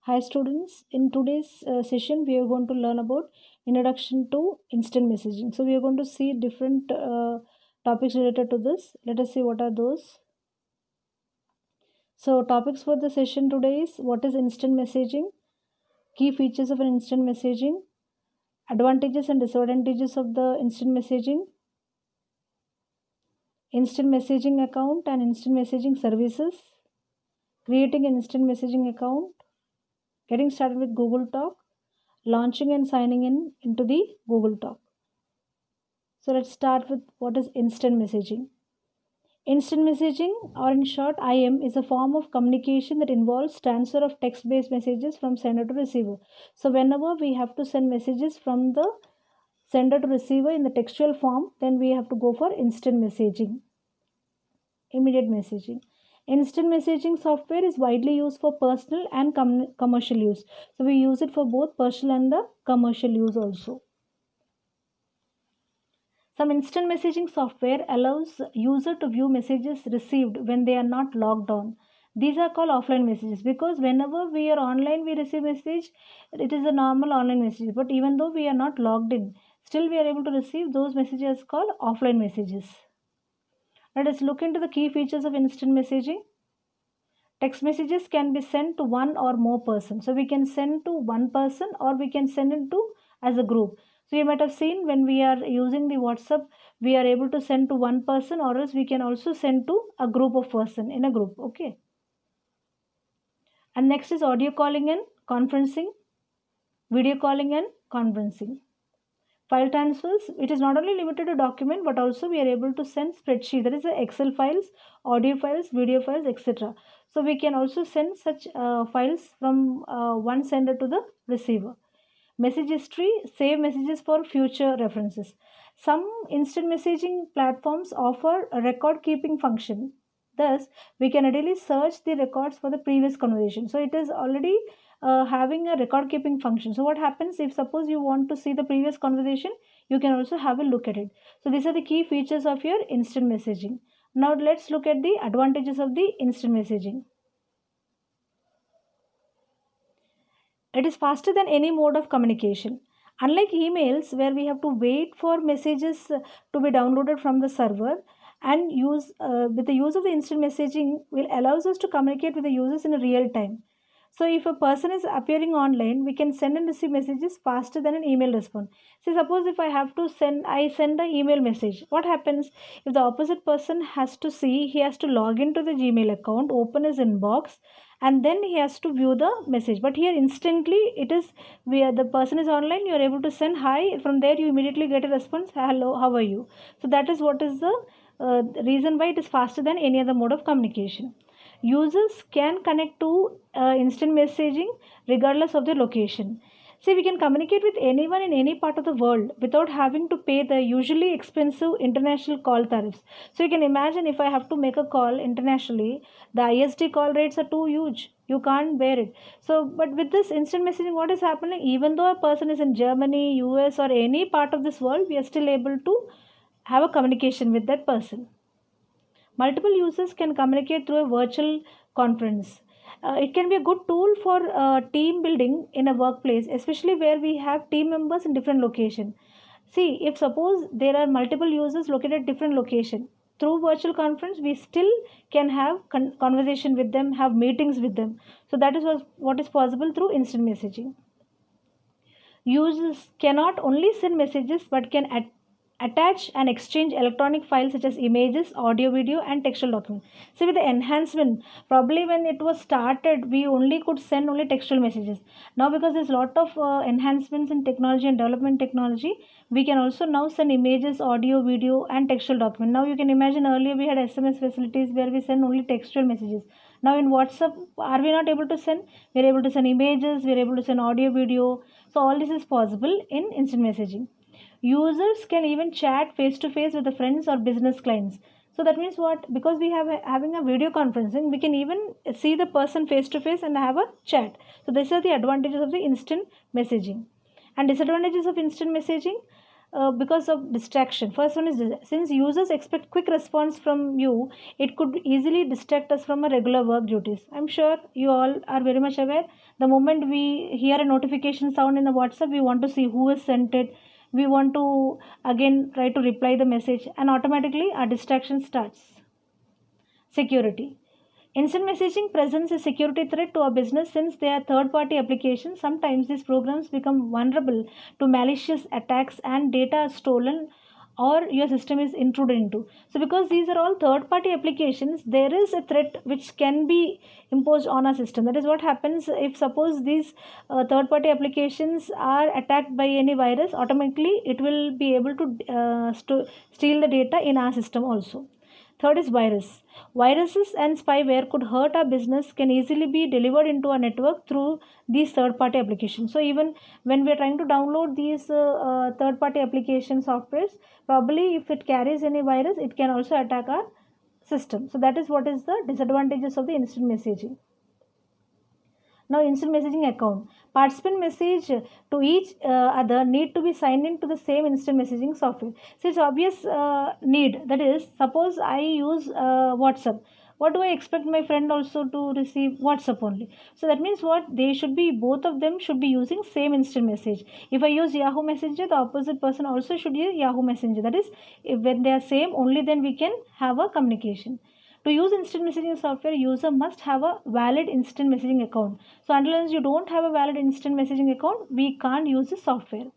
Hi students, in today's session we are going to learn about introduction to instant messaging. So we are going to see different topics related to this. Let us see what are those. So topics for the session today is what is instant messaging, key features of an instant messaging, advantages and disadvantages of the instant messaging account and instant messaging services, creating an instant messaging account, getting started with Google Talk, launching and signing in into the Google Talk. So let's start with what is instant messaging. Instant messaging, or in short IM, is a form of communication that involves transfer of text based messages from sender to receiver. So whenever we have to send messages from the sender to receiver in the textual form, then we have to go for instant messaging, immediate messaging. Instant messaging software is widely used for personal and commercial use. So we use it for both personal and the commercial use also. Some instant messaging software allows user to view messages received when they are not logged on. These are called offline messages because whenever we are online we receive message, it is a normal online message. But even though we are not logged in, still we are able to receive those messages called offline messages. Let us look into the key features of instant messaging. Text messages can be sent to one or more person. So we can send to one person or we can send it to as a group. So you might have seen when we are using the WhatsApp, we are able to send to one person or else we can also send to a group of person in a group. Okay. And next is audio calling and conferencing, video calling and conferencing. File transfers, it is not only limited to document but also we are able to send spreadsheet, that is the Excel files, audio files, video files, etc. So we can also send such files from one sender to the receiver. Message history, save messages for future references. Some instant messaging platforms offer a record keeping function. Thus, we can readily search the records for the previous conversation. So it is already having a record keeping function. So what happens if suppose you want to see the previous conversation, you can also have a look at it. So these are the key features of your instant messaging. Now let's look at the advantages of the instant messaging. It is faster than any mode of communication. Unlike emails, where we have to wait for messages to be downloaded from the server, and use with the use of the instant messaging will allows us to communicate with the users in a real time. So if a person is appearing online, we can send and receive messages faster than an email response. See, suppose if I send an email message. What happens if the opposite person has to see? He has to log into the Gmail account, open his inbox, and then he has to view the message. But here instantly it is where the person is online. You are able to send hi. From there you immediately get a response. Hello, how are you? So that is what is the reason why it is faster than any other mode of communication. Users can connect to instant messaging regardless of their location. See, we can communicate with anyone in any part of the world without having to pay the usually expensive international call tariffs. So you can imagine if I have to make a call internationally, the ISD call rates are too huge. You can't bear it. So, but with this instant messaging, what is happening? Even though a person is in Germany, US, or any part of this world, we are still able to have a communication with that person. Multiple users can communicate through a virtual conference. It can be a good tool for team building in a workplace, especially where we have team members in different location. See, if suppose there are multiple users located at different location, through virtual conference we still can have conversation with them, have meetings with them. So that is what is possible through instant messaging. Users cannot only send messages but can attach and exchange electronic files such as images, audio, video, and textual documents. So, with the enhancement, probably when it was started, we only could send only textual messages. Now, because there's a lot of enhancements in technology and development technology, we can also now send images, audio, video, and textual document. Now, you can imagine earlier we had SMS facilities where we send only textual messages. Now, in WhatsApp, are we not able to send? We are able to send images, we are able to send audio, video. So, all this is possible in instant messaging. Users can even chat face to face with the friends or business clients. So that means what? Because we have having a video conferencing, we can even see the person face to face and have a chat. So these are the advantages of the instant messaging. And disadvantages of instant messaging. because of distraction. First one is since users expect quick response from you, it could easily distract us from our regular work duties. I'm sure you all are very much aware. The moment we hear a notification sound in the WhatsApp, we want to see who has sent it. We want to again try to reply the message, and automatically our distraction starts. Security. Instant messaging presents a security threat to our business since they are third party applications. Sometimes these programs become vulnerable to malicious attacks and data are stolen or your system is intruded into. So, because these are all third party applications, there is a threat which can be imposed on our system. That is what happens if, suppose, these third party applications are attacked by any virus, automatically it will be able to steal the data in our system also. Third is virus. Viruses and spyware could hurt our business, can easily be delivered into our network through these third party applications. So, even when we are trying to download these third party application softwares, probably if it carries any virus, it can also attack our system. So, that is what is the disadvantages of the instant messaging. Now, instant messaging account. Participant message to each other need to be signed in to the same instant messaging software. So, it's obvious need. That is, suppose I use WhatsApp. What do I expect my friend also to receive? WhatsApp only. So that means what? They should be, both of them should be using same instant message. If I use Yahoo Messenger, the opposite person also should use Yahoo Messenger. That is, if when they are same, only then we can have a communication. To use instant messaging software, user must have a valid instant messaging account. So unless you don't have a valid instant messaging account, we can't use the software.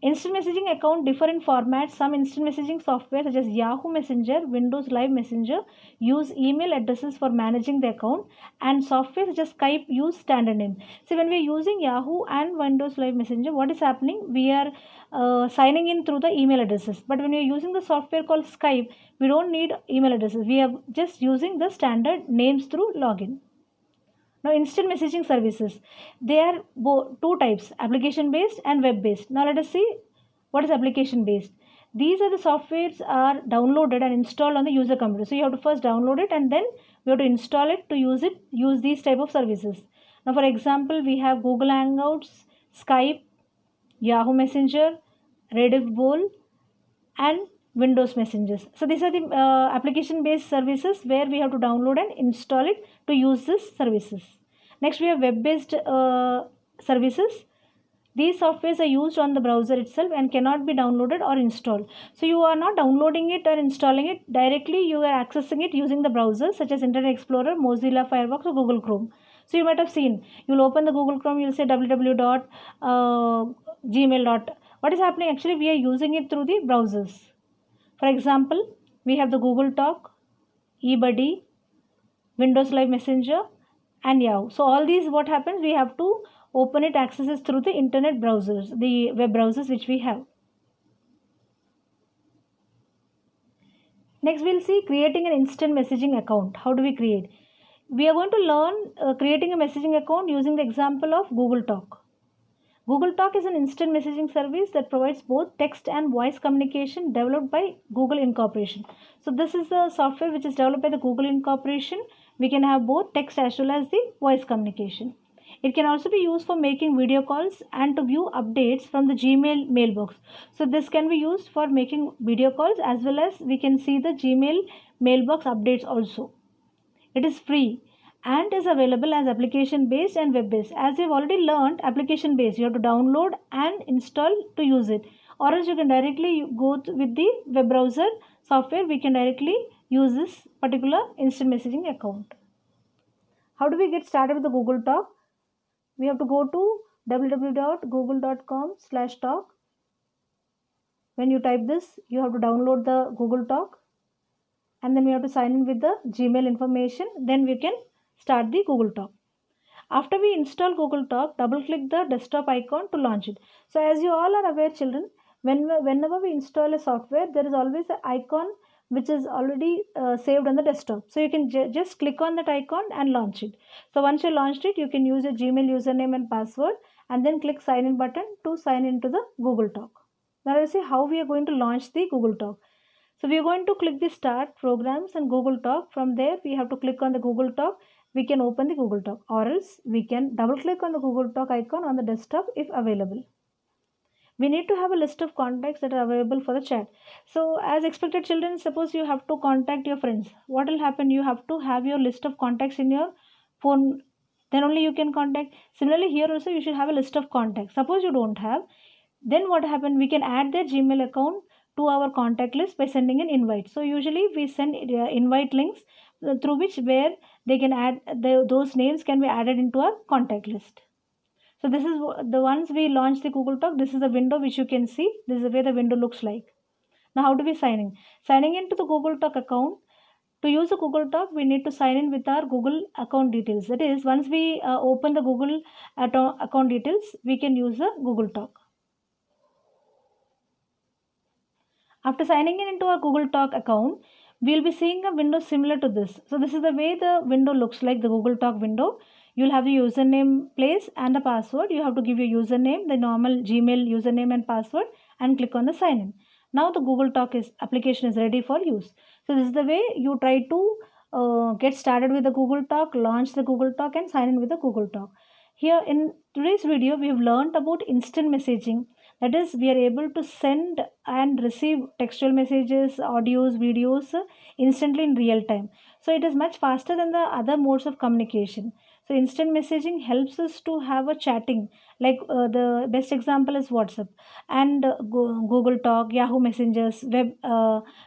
Instant messaging account differ in format. Some instant messaging software such as Yahoo Messenger, Windows Live Messenger use email addresses for managing the account, and software such as Skype use standard name. So when we are using Yahoo and Windows Live Messenger, what is happening? We are signing in through the email addresses. But when we are using the software called Skype, we don't need email addresses. We are just using the standard names through login. Now, instant messaging services, they are two types, application based and web based. Now let us see what is application based. These are the softwares are downloaded and installed on the user computer. So you have to first download it and then we have to install it to use these type of services. Now for example, we have Google Hangouts, Skype, Yahoo Messenger, Rediff and Windows Messengers. So these are the application based services where we have to download and install it to use these services. Next we have web based services. These softwares are used on the browser itself and cannot be downloaded or installed. So you are not downloading it or installing it directly, you are accessing it using the browser such as Internet Explorer, Mozilla Firefox or Google Chrome. So you might have seen, you'll open the Google Chrome, you'll say www.gmail. What is happening? Actually, we are using it through the browsers. For example, we have the Google Talk, eBuddy, Windows Live Messenger and Yahoo. So all these, what happens? We have to open it, accesses through the internet browsers, the web browsers which we have. Next we'll see creating an instant messaging account. How do we create? We are going to learn creating a messaging account using the example of Google Talk. Google Talk is an instant messaging service that provides both text and voice communication developed by Google Incorporation. So this is the software which is developed by the Google Incorporation. We can have both text as well as the voice communication. It can also be used for making video calls and to view updates from the Gmail mailbox. So this can be used for making video calls as well as we can see the Gmail mailbox updates also. It is free and is available as application based and web based. As we have already learned, application based, you have to download and install to use it, or else you can directly go with the web browser software. We can directly use this particular instant messaging account. How do we get started with the Google Talk? We have to go to www.google.com/talk. When you type this, you have to download the Google Talk and then we have to sign in with the Gmail information. Then we can start the Google Talk. After we install Google Talk, double click the desktop icon to launch it. So as you all are aware children, whenever we install a software, there is always an icon which is already saved on the desktop. So you can just click on that icon and launch it. So once you launched it, you can use your Gmail username and password and then click sign in button to sign into the Google Talk. Now let's see how we are going to launch the Google Talk. So we are going to click the start programs and Google Talk. From there we have to click on the Google Talk. We can open the Google Talk, or else we can double click on the Google Talk icon on the desktop if available. we need to have a list of contacts that are available for the chat. So as expected children, suppose you have to contact your friends, what will happen? You have to have your list of contacts in your phone, then only you can contact. Similarly here also you should have a list of contacts. Suppose you don't have, then what happened? We can add their Gmail account to our contact list by sending an invite. So usually we send invite links through which where they can add those names can be added into our contact list. So this is the ones we launched the Google Talk. This is the window which you can see. This is the way the window looks like. Now how do we sign in? Signing into the Google Talk account. To use the Google Talk, we need to sign in with our Google account details. That is, once we open the Google account details, we can use the Google Talk. After signing in into our Google Talk account, we'll be seeing a window similar to this. So this is the way the window looks like, the Google Talk window. You'll have the username place and the password. You have to give your username, the normal Gmail username and password, and click on the sign in. Now the Google Talk application is ready for use. So this is the way you try to get started with the Google Talk, launch the Google Talk, and sign in with the Google Talk. Here in today's video, we have learned about instant messaging. That is, we are able to send and receive textual messages, audios, videos instantly in real time. So it is much faster than the other modes of communication. So instant messaging helps us to have a chatting, like the best example is WhatsApp and Google Talk, Yahoo Messengers, Web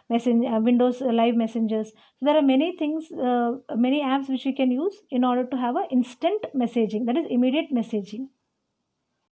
Windows Live Messengers. So there are many things, many apps which we can use in order to have a instant messaging, that is immediate messaging.